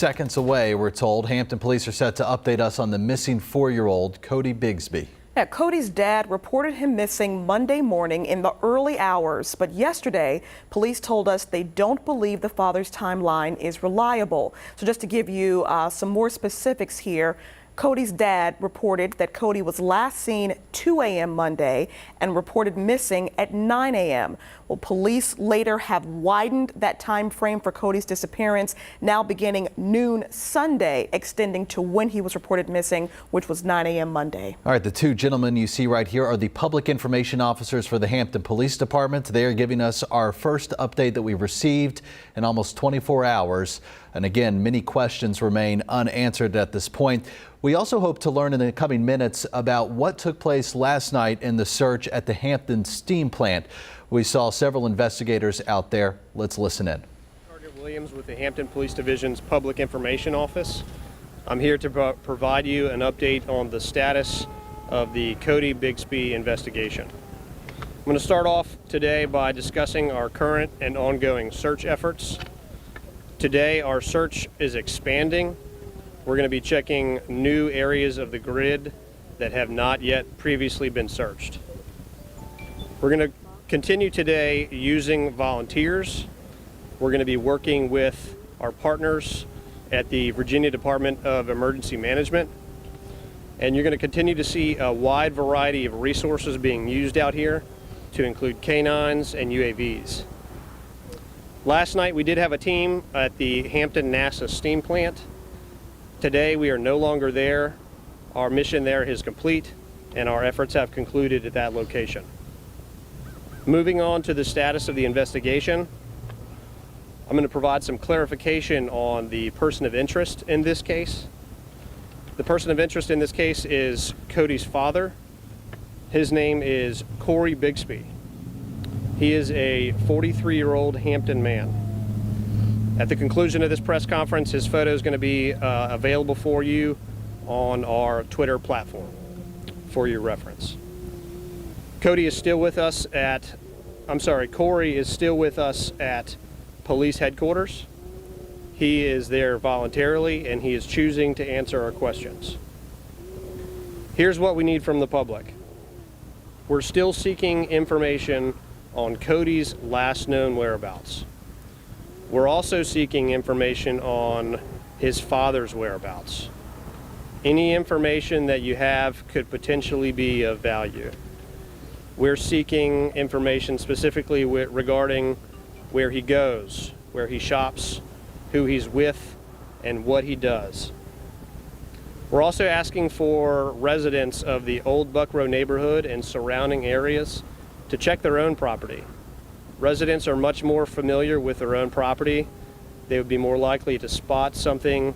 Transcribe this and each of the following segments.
seconds away, we're told. Hampton police are set to update us on the missing 4-year-old Codi Bigsby. Yeah, Codi's dad reported him missing Monday morning in the early hours, but yesterday police told us they don't believe the father's timeline is reliable. So just to give you some more specifics here, Codi's dad reported that Codi was last seen 2 a.m. Monday and reported missing at 9 a.m. Well, police later have widened that time frame for Codi's disappearance, now beginning noon Sunday, extending to when he was reported missing, which was 9 a.m. Monday. All right, the two gentlemen you see right here are the public information officers for the Hampton Police Department. They are giving us our first update that we've received in almost 24 hours. And again, many questions remain unanswered at this point. We also hope to learn in the coming minutes about what took place last night in the search at the Hampton steam plant. We saw several investigators out there. Let's listen in. Sergeant Williams with the Hampton Police Division's Public Information Office. I'm here to provide you an update on the status of the Codi Bigsby investigation. I'm going to start off today by discussing our current and ongoing search efforts. Today, our search is expanding. We're going to be checking new areas of the grid that have not yet previously been searched. We're going to continue today using volunteers. We're going to be working with our partners at the Virginia Department of Emergency Management. And you're going to continue to see a wide variety of resources being used out here, to include canines and UAVs. Last night we did have a team at the Hampton NASA steam plant. Today we are no longer there. Our mission there is complete and our efforts have concluded at that location. Moving on to the status of the investigation, I'm going to provide some clarification on the person of interest in this case. The person of interest in this case is Codi's father. His name is Cory Bigsby. He is a 43-year-old Hampton man. At the conclusion of this press conference, his photo is going to be available for you on our Twitter platform for your reference. Cory is still with us at police headquarters. He is there voluntarily and he is choosing to answer our questions. Here's what we need from the public. We're still seeking information on Codi's last known whereabouts. We're also seeking information on his father's whereabouts. Any information that you have could potentially be of value. We're seeking information specifically regarding where he goes, where he shops, who he's with, and what he does. We're also asking for residents of the Old Buckrow neighborhood and surrounding areas to check their own property. Residents are much more familiar with their own property. They would be more likely to spot something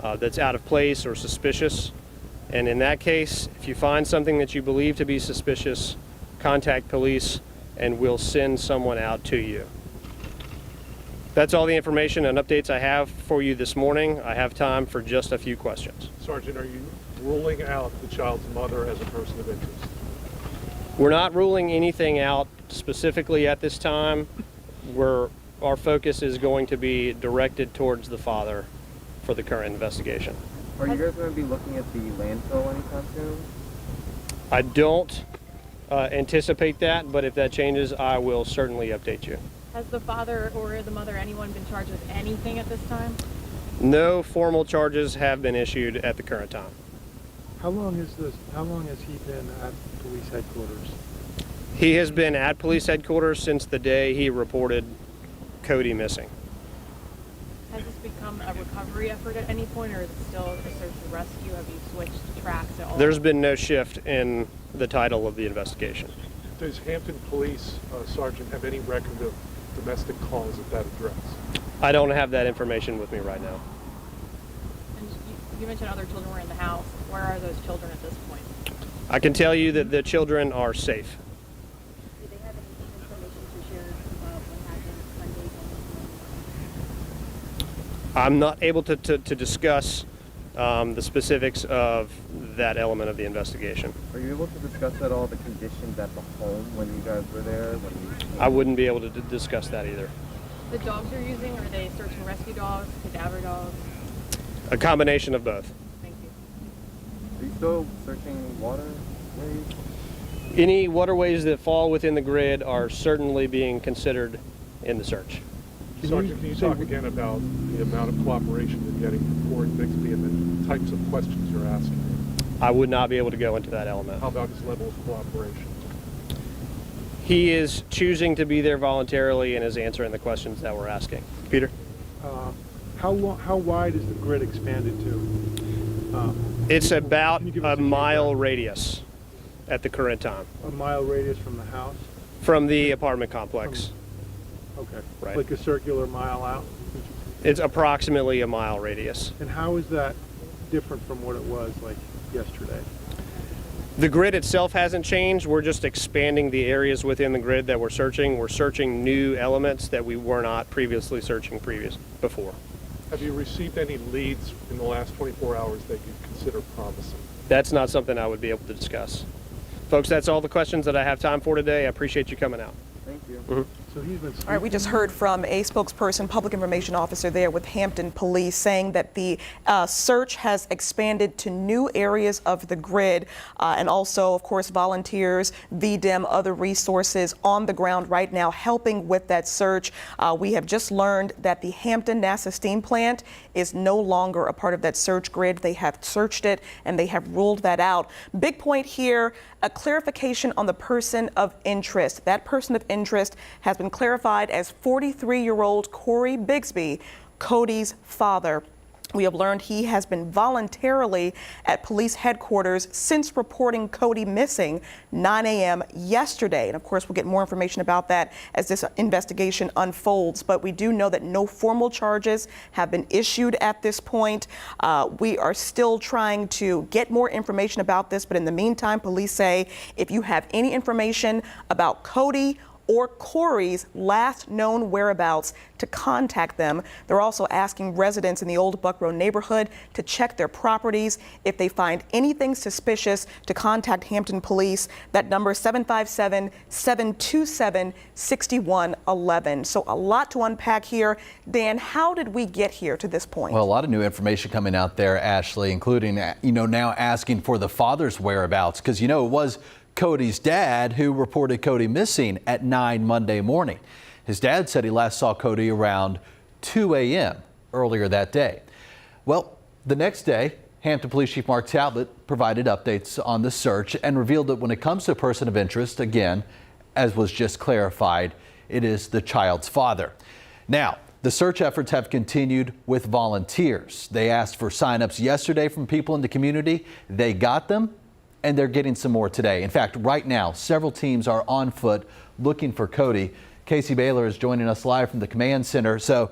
that's out of place or suspicious. And in that case, if you find something that you believe to be suspicious, contact police and we'll send someone out to you. That's all the information and updates I have for you this morning. I have time for just a few questions. Sergeant, are you ruling out the child's mother as a person of interest? We're not ruling anything out specifically at this time. Our focus is going to be directed towards the father for the current investigation. Are you guys going to be looking at the landfill anytime soon? I don't anticipate that, but if that changes, I will certainly update you. Has the father or the mother, anyone, been charged with anything at this time? No formal charges have been issued at the current time. How long has he been at police headquarters? He has been at police headquarters since the day he reported Codi missing. Has this become a recovery effort at any point, or is it still a search and rescue? Have you switched tracks at all? There's been no shift in the title of the investigation. Does Hampton Police Sergeant have any record of domestic calls at that address? I don't have that information with me right now. And you mentioned other children were in the house. Where are those children at this point? I can tell you that the children are safe. Do they have any information to share about what happened Sunday? I'm not able to discuss the specifics of that element of the investigation. Are you able to discuss at all the conditions at the home when you guys were there? I wouldn't be able to discuss that either. The dogs you're using, are they search and rescue dogs, cadaver dogs? A combination of both. Thank you. Are you still searching waterways? Any waterways that fall within the grid are certainly being considered in the search. Sergeant, can you talk again about the amount of cooperation you're getting from Cory Bigsby and the types of questions you're asking? I would not be able to go into that element. How about his level of cooperation? He is choosing to be there voluntarily and is answering the questions that we're asking. Peter? How wide is the grid expanded to? It's about Can you give a us a mile radius at the current time A mile radius from the house? from the apartment complex. Okay. Right. Like a circular mile out? It's approximately a mile radius. And how is that different from what it was like yesterday? The grid itself hasn't changed. We're just expanding the areas within the grid that we're searching. We're searching new elements that we were not previously searching before. Have you received any leads in the last 24 hours that you consider promising? That's not something I would be able to discuss. Folks, that's all the questions that I have time for today. I appreciate you coming out. Thank you. So he's been All right, we just heard from a spokesperson, public information officer there with Hampton Police, saying that the search has expanded to new areas of the grid and also, of course, volunteers, VDEM, other resources on the ground right now helping with that search. We have just learned that the Hampton NASA steam plant is no longer a part of that search grid. They have searched it and they have ruled that out. Big point here, a clarification on the person of interest. That person of interest has been clarified as 43-year-old Cory Bigsby, Cody's father. We have learned he has been voluntarily at police headquarters since reporting Cody missing 9 a.m. yesterday. And of course, we'll get more information about that as this investigation unfolds. But we do know that no formal charges have been issued at this point. We are still trying to get more information about this. But in the meantime, police say if you have any information about Cody or Cory's last known whereabouts, to contact them. They're also asking residents in the Old Buckrow neighborhood to check their properties. If they find anything suspicious, to contact Hampton Police. That number is 757-727-6111. So a lot to unpack here. Dan, how did we get here to this point? Well, a lot of new information coming out there, Ashley, including, now asking for the father's whereabouts, because, it was Cody's dad who reported Cody missing at 9 Monday morning. His dad said he last saw Cody around 2 a.m. earlier that day. Well, the next day, Hampton Police Chief Mark Talbot provided updates on the search and revealed that when it comes to a person of interest, again, as was just clarified, it is the child's father. Now, the search efforts have continued with volunteers. They asked for signups yesterday from people in the community. They got them, and they're getting some more today. In fact, right now, several teams are on foot looking for Cody. Casey Baylor is joining us live from the command center. So,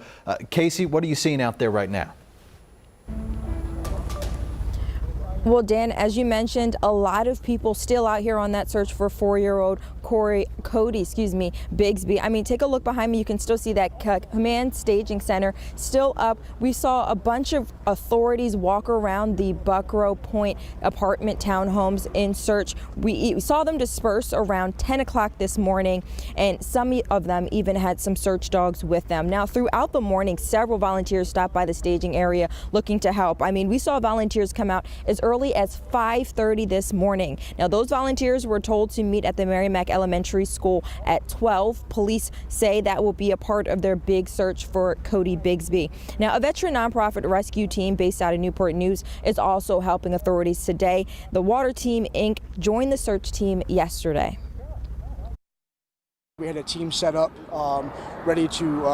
Casey, what are you seeing out there right now? Well, Dan, as you mentioned, a lot of people still out here on that search for 4-year-old Codi Bigsby. I mean, take a look behind me. You can still see that command staging center still up. We saw a bunch of authorities walk around the Buckrow Point apartment townhomes in search. We saw them disperse around 10 o'clock this morning, and some of them even had some search dogs with them. Now, throughout the morning, several volunteers stopped by the staging area looking to help. I mean, we saw volunteers come out as early as 5:30 this morning. Now, those volunteers were told to meet at the Merrimack Elementary School at 12. Police say that will be a part of their big search for Codi Bigsby. Now, a veteran nonprofit rescue team based out of Newport News is also helping authorities today. The Water Team, Inc. joined the search team yesterday. We had a team set up, ready to,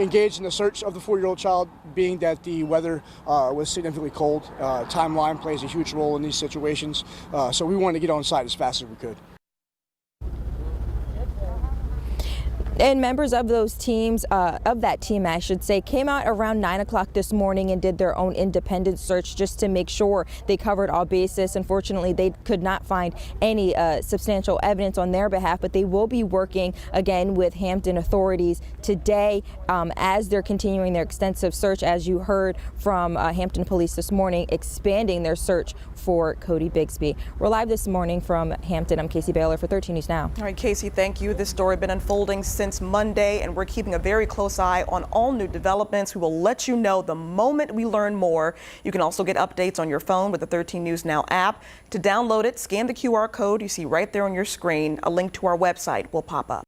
engage in the search of the 4-year-old child, being that the weather was significantly cold. Timeline plays a huge role in these situations, so we wanted to get on site as fast as we could. And members of those teams, of that team, I should say, came out around 9 o'clock this morning and did their own independent search just to make sure they covered all bases. Unfortunately, they could not find any substantial evidence on their behalf, but they will be working again with Hampton authorities today as they're continuing their extensive search, as you heard from Hampton Police this morning, expanding their search for Codi Bigsby. We're live this morning from Hampton. I'm Casey Baylor for 13 News Now. All right, Casey, thank you. This story has been unfolding since since Monday, and we're keeping a very close eye on all new developments. We will let you know the moment we learn more. You can also get updates on your phone with the 13 News Now app. To download it, scan the QR code you see right there on your screen. A link to our website will pop up.